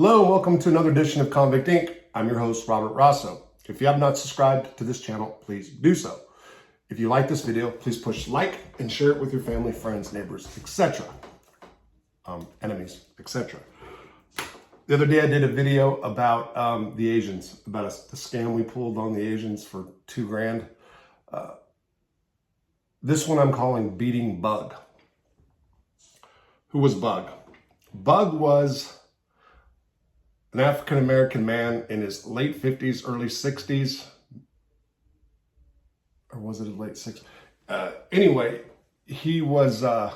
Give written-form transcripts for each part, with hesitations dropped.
Hello and welcome to another edition of Convict Inc. I'm your host, Robert Rosso. If you have not subscribed to this channel, please do so. If you like this video, please push like and share it with your family, friends, neighbors, etc. Enemies, etc. The other day I did a video about the Asians, about the scam we pulled on the Asians for $2,000. This one I'm calling Beating Bug. Who was Bug? Bug was an African-American man in his late 50s, early 60s, or was it his late 60s? Anyway, he was a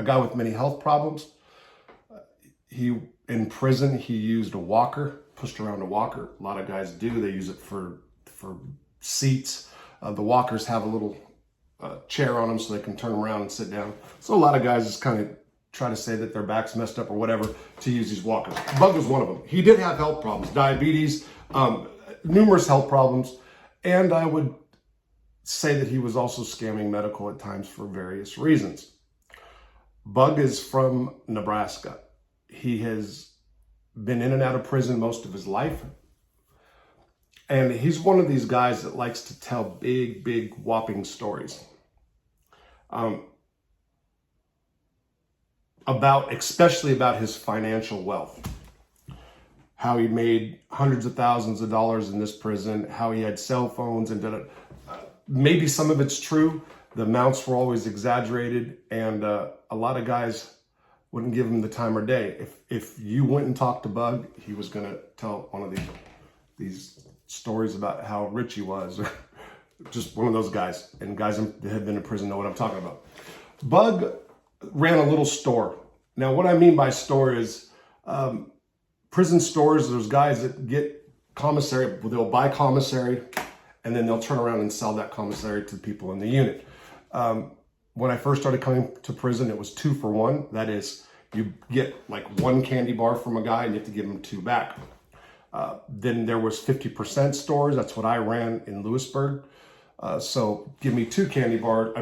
guy with many health problems. In prison, he used a walker, pushed around a walker. A lot of guys do. They use it for seats. The walkers have a little chair on them so they can turn around and sit down. So a lot of guys just kind of try to say that their back's messed up or whatever to use these walkers. Bug was one of them. He did have health problems, diabetes, numerous health problems, and I would say that he was also scamming medical at times for various reasons. Bug is from Nebraska. He has been in and out of prison most of his life, and he's one of these guys that likes to tell big, whopping stories. Especially about his financial wealth. How he made hundreds of thousands of dollars in this prison, how he had cell phones and maybe some of it's true. The amounts were always exaggerated, and a lot of guys wouldn't give him the time of day. If you went and talked to Bug, he was gonna tell one of these stories about how rich he was. Just one of those guys. And guys that have been in prison know what I'm talking about. Bug ran a little store. Now, what I mean by store is prison stores. There's guys that get commissary. They'll buy commissary, and then they'll turn around and sell that commissary to people in the unit. When I first started coming to prison, it was 2 for 1. That is, you get like 1 candy bar from a guy, and you have to give him 2 back. Then there was 50% stores. That's what I ran in Lewisburg. So give me 2 candy bars.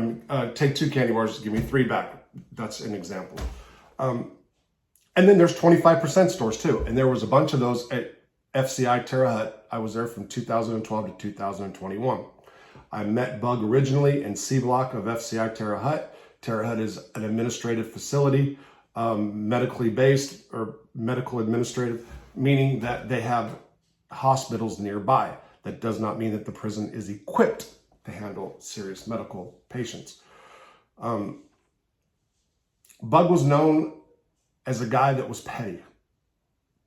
Take 2 candy bars, give me 3 back. That's an example. And then there's 25% stores too. And there was a bunch of those at FCI Terre Haute. I was there from 2012 to 2021. I met Bug originally in C Block of FCI Terre Haute. Terre Haute is an administrative facility, medically based or medical administrative, meaning that they have hospitals nearby. That does not mean that the prison is equipped to handle serious medical patients. Bug was known as a guy that was petty.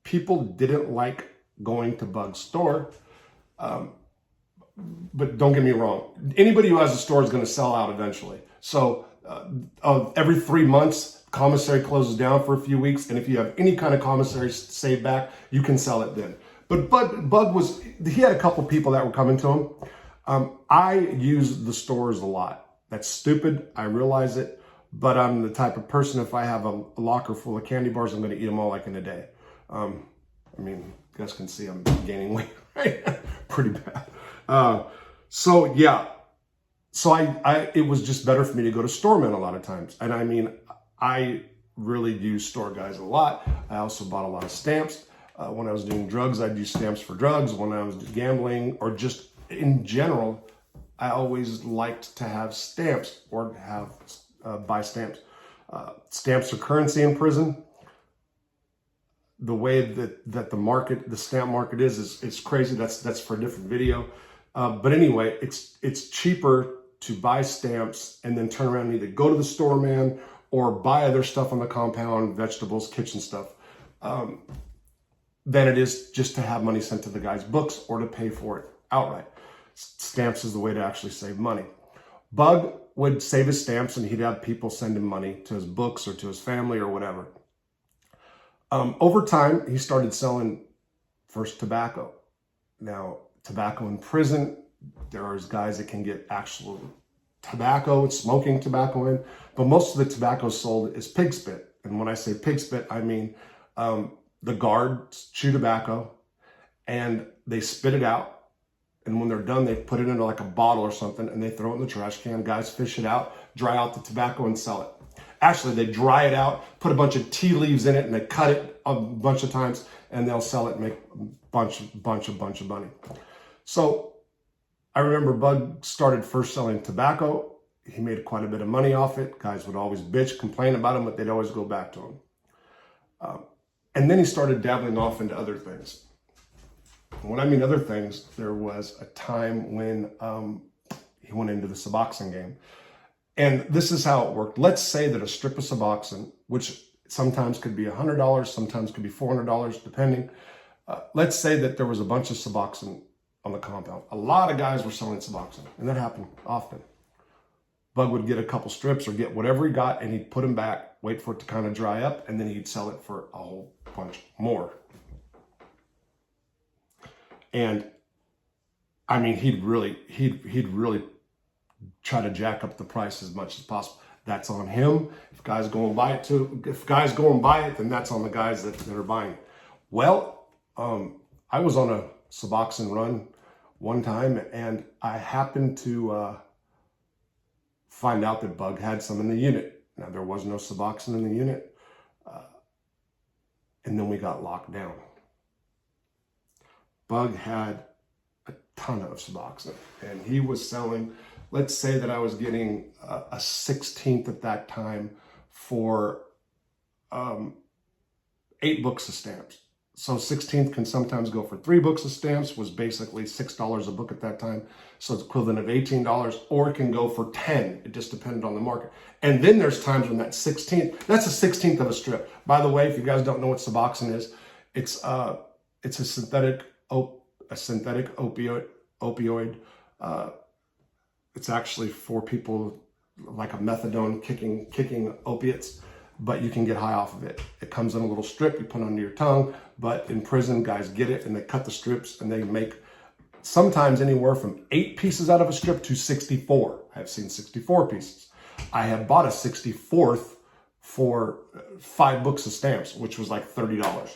People didn't like going to Bug's store, but don't get me wrong. Anybody who has a store is going to sell out eventually. So every 3 months, commissary closes down for a few weeks, and if you have any kind of commissary saved back, you can sell it then. But Bug he had a couple people that were coming to him. I use the stores a lot. That's stupid. I realize it. But I'm the type of person, if I have a locker full of candy bars, I'm going to eat them all like in a day. I mean, you guys can see I'm gaining weight, right? Pretty bad. So yeah. So it was just better for me to go to storemen a lot of times. And I mean, I really use store guys a lot. I also bought a lot of stamps. When I was doing drugs, I'd use stamps for drugs. When I was gambling or just in general, I always liked to have stamps or have buy stamps. Stamps are currency in prison. The way that the stamp market is crazy. That's for a different video. But anyway, it's cheaper to buy stamps and then turn around and either go to the store man or buy other stuff on the compound, vegetables, kitchen stuff, than it is just to have money sent to the guy's books or to pay for it outright. Stamps is the way to actually save money. Bug would save his stamps, and he'd have people send him money to his books or to his family or whatever. Over time, he started selling first tobacco. Now, tobacco in prison, there are guys that can get actual tobacco, smoking tobacco in, but most of the tobacco sold is pig spit. And when I say pig spit, I mean the guards chew tobacco and they spit it out. And when they're done, they put it into like a bottle or something and they throw it in the trash can. Guys fish it out, dry out the tobacco and sell it. Actually, they dry it out, put a bunch of tea leaves in it, and they cut it a bunch of times, and they'll sell it and make a bunch of money. So I remember Bug started first selling tobacco. He made quite a bit of money off it. Guys would always bitch, complain about him, but they'd always go back to him. And then he started dabbling off into other things. And when I mean other things, there was a time when he went into the Suboxone game. And this is how it worked. Let's say that a strip of Suboxone, which sometimes could be $100, sometimes could be $400, depending. Let's say that there was a bunch of Suboxone on the compound. A lot of guys were selling Suboxone, and that happened often. Bug would get a couple strips or get whatever he got, and he'd put them back, wait for it to kind of dry up, and then he'd sell it for a whole bunch more. And I mean, he'd really try to jack up the price as much as possible. That's on him. If guys go and buy it too, then that's on the guys that are buying it. Well, I was on a Suboxone run one time, and I happened to find out that Bug had some in the unit. Now, there was no Suboxone in the unit, and then we got locked down. Bug had a ton of Suboxone, and he was selling, let's say that I was getting a 16th at that time for 8 books of stamps. So 16th can sometimes go for 3 books of stamps, was basically $6 a book at that time. So it's equivalent of $18, or it can go for 10. It just depended on the market. And then there's times when that 16th, that's a 16th of a strip. By the way, if you guys don't know what Suboxone is, it's a synthetic opioid. It's actually for people like a methadone kicking opiates, but you can get high off of it. It comes in a little strip, you put it under your tongue, but in prison, guys get it and they cut the strips and they make sometimes anywhere from 8 pieces out of a strip to 64. I've seen 64 pieces. I have bought a 64th for 5 books of stamps, which was like $30.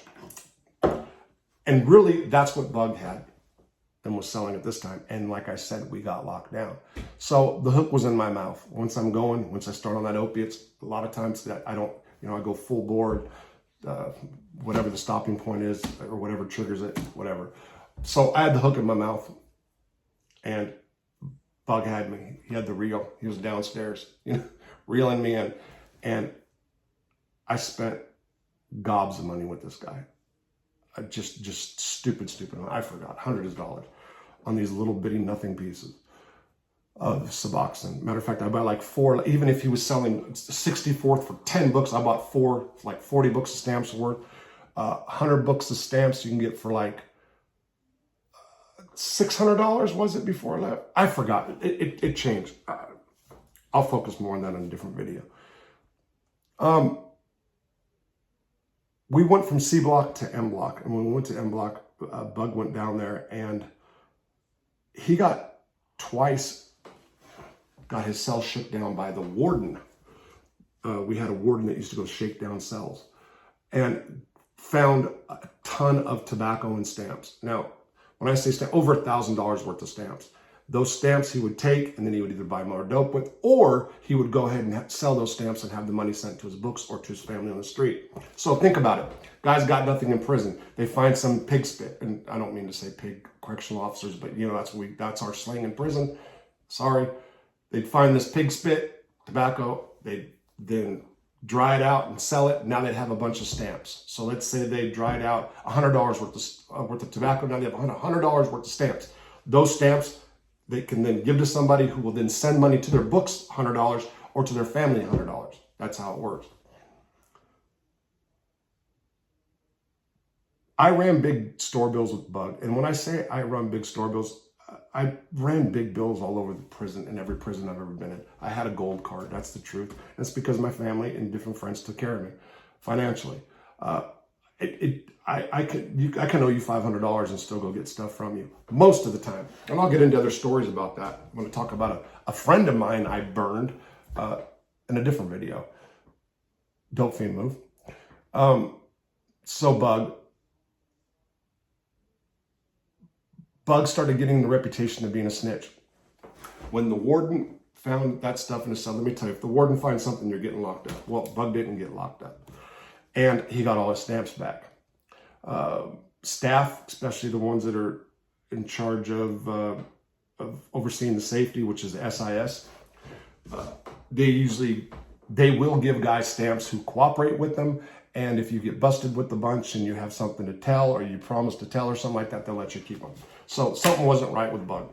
And really, that's what Bug had and was selling at this time. And like I said, we got locked down. So the hook was in my mouth. Once I start on that opiates, a lot of times that I don't, I go full board, whatever the stopping point is or whatever triggers it, whatever. So I had the hook in my mouth, and Bug had me. He had the reel. He was downstairs, reeling me in. And I spent gobs of money with this guy. Just stupid. I forgot hundreds of dollars on these little bitty nothing pieces of Suboxone. Matter of fact, I bought like 4. Even if he was selling 64th for 10 books, I bought 4, like 40 books of stamps worth. 100 books of stamps you can get for like $600. Was it before I left? I forgot. It changed. I'll focus more on that in a different video. We went from C block to M block, and when we went to M block, Bug went down there, and he got his cell shook down by the warden. We had a warden that used to go shake down cells, and found a ton of tobacco and stamps. Now, when I say stamp, over $1,000 worth of stamps. Those stamps he would take, and then he would either buy more dope with, or he would go ahead and sell those stamps and have the money sent to his books or to his family on the street. So think about it. Guys got nothing in prison. They find some pig spit, and I don't mean to say pig correctional officers, but that's our slang in prison. Sorry. They'd find this pig spit, tobacco. They'd then dry it out and sell it. Now they'd have a bunch of stamps. So let's say they dried out $100 worth of tobacco. Now they have $100 worth of stamps. Those stamps they can then give to somebody who will then send money to their books, $100, or to their family, $100. That's how it works. I ran big store bills with Bug. And when I say I run big store bills, I ran big bills all over the prison, in every prison I've ever been in. I had a gold card. That's the truth. And it's because my family and different friends took care of me financially. I can owe you $500 and still go get stuff from you most of the time. And I'll get into other stories about that. I'm going to talk about a friend of mine I burned in a different video. Dope fiend move. So Bug started getting the reputation of being a snitch. When the warden found that stuff in his cell, let me tell you, if the warden finds something, you're getting locked up. Well, Bug didn't get locked up. and he got all his stamps back. Staff, especially the ones that are in charge of overseeing the safety, which is the SIS, they will give guys stamps who cooperate with them. And if you get busted with the bunch and you have something to tell, or you promise to tell or something like that, they'll let you keep them. So something wasn't right with Bug.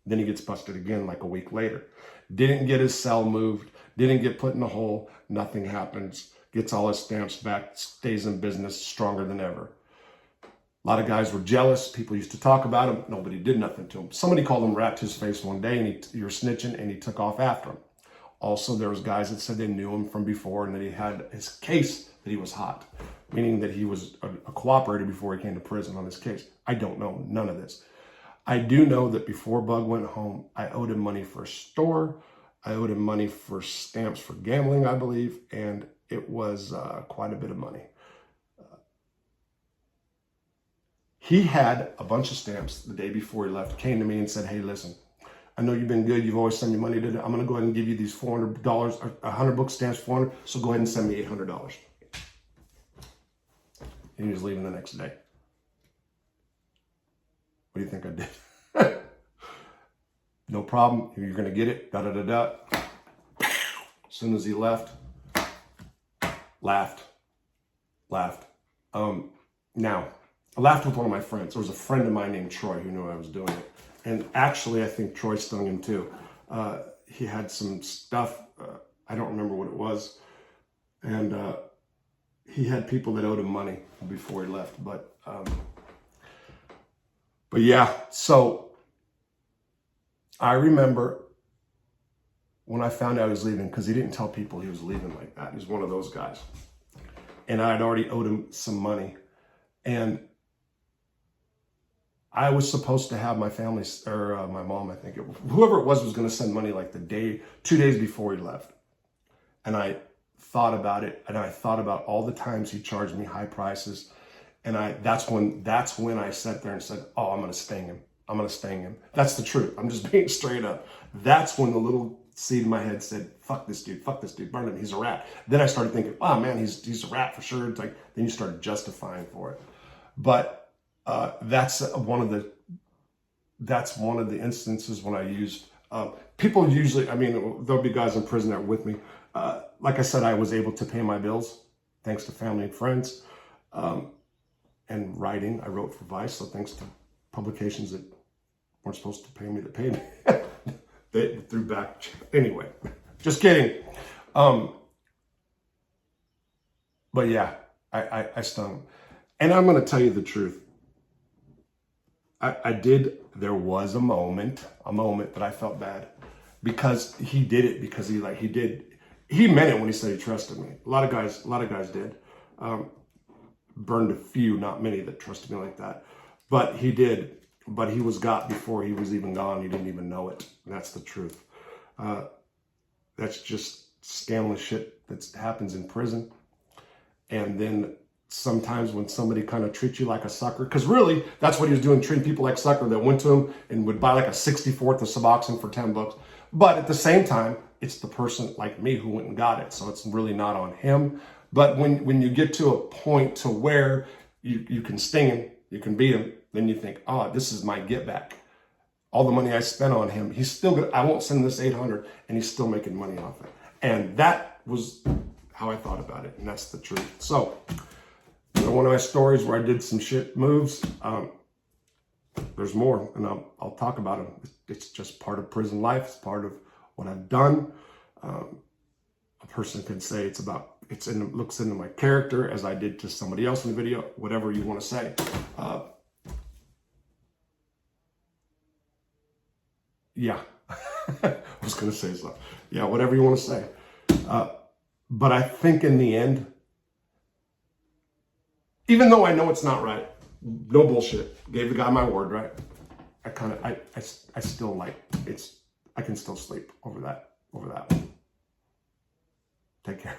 Then he gets busted again like a week later. Didn't get his cell moved, didn't get put in a hole, nothing happens. Gets all his stamps back, stays in business, stronger than ever. A lot of guys were jealous. People used to talk about him. Nobody did nothing to him. Somebody called him rat to his face one day, and you were snitching, and he took off after him. Also, there was guys that said they knew him from before and that he had his case that he was hot, meaning that he was a cooperator before he came to prison on his case. I don't know none of this. I do know that before Bug went home, I owed him money for a store. I owed him money for stamps for gambling, I believe, and it was quite a bit of money. He had a bunch of stamps the day before he left, came to me and said, hey, listen, I know you've been good. You've always sent me money. I'm going to go ahead and give you these $400, 100 book stamps, 400. So go ahead and send me $800. And he was leaving the next day. What do you think I did? No problem. You're going to get it. Da da da da. As soon as he left, laughed. Now, I laughed with one of my friends. There was a friend of mine named Troy who knew I was doing it. And actually, I think Troy stung him too. He had some stuff. I don't remember what it was. And he had people that owed him money before he left. But yeah, so I remember when I found out he was leaving, because he didn't tell people he was leaving like that. He was one of those guys. And I had already owed him some money. And I was supposed to have my family, or my mom, I think, whoever it was going to send money like 2 days before he left. And I thought about it, and I thought about all the times he charged me high prices. And that's when I sat there and said, oh, I'm going to sting him. I'm going to sting him. That's the truth. I'm just being straight up. That's when the little seed in my head said, fuck this dude, burn him, he's a rat. Then I started thinking, oh man, he's a rat for sure. It's like, then you started justifying for it. But that's one of the instances when I used, people usually, I mean, there'll be guys in prison that are with me. Like I said, I was able to pay my bills thanks to family and friends, and writing. I wrote for Vice, so thanks to publications that weren't supposed to pay me that paid me. They threw back. Anyway, just kidding. But yeah, I stung him. And I'm going to tell you the truth. There was a moment that I felt bad, because he did it, because he meant it when he said he trusted me. A lot of guys did. Burned a few, not many, that trusted me like that. But he did. But he was got before he was even gone. He didn't even know it. And that's the truth. That's just scandalous shit that happens in prison. And then sometimes when somebody kind of treats you like a sucker, because really that's what he was doing, treating people like sucker that went to him and would buy like a 64th of Suboxone for $10. But at the same time, it's the person like me who went and got it. So it's really not on him. But when you get to a point to where you can sting him, you can beat him, then you think, oh, this is my get back. All the money I spent on him, he's still gonna, I won't send this 800, and he's still making money off it. And that was how I thought about it, and that's the truth. So, one of my stories where I did some shit moves, there's more, and I'll talk about them. It's just part of prison life. It's part of what I've done. A person can say looks into my character, as I did to somebody else in the video, whatever you want to say. Yeah, I was going to say something. Yeah, whatever you want to say. But I think in the end, even though I know it's not right, no bullshit, gave the guy my word, right? I still I can still sleep over that one. Take care.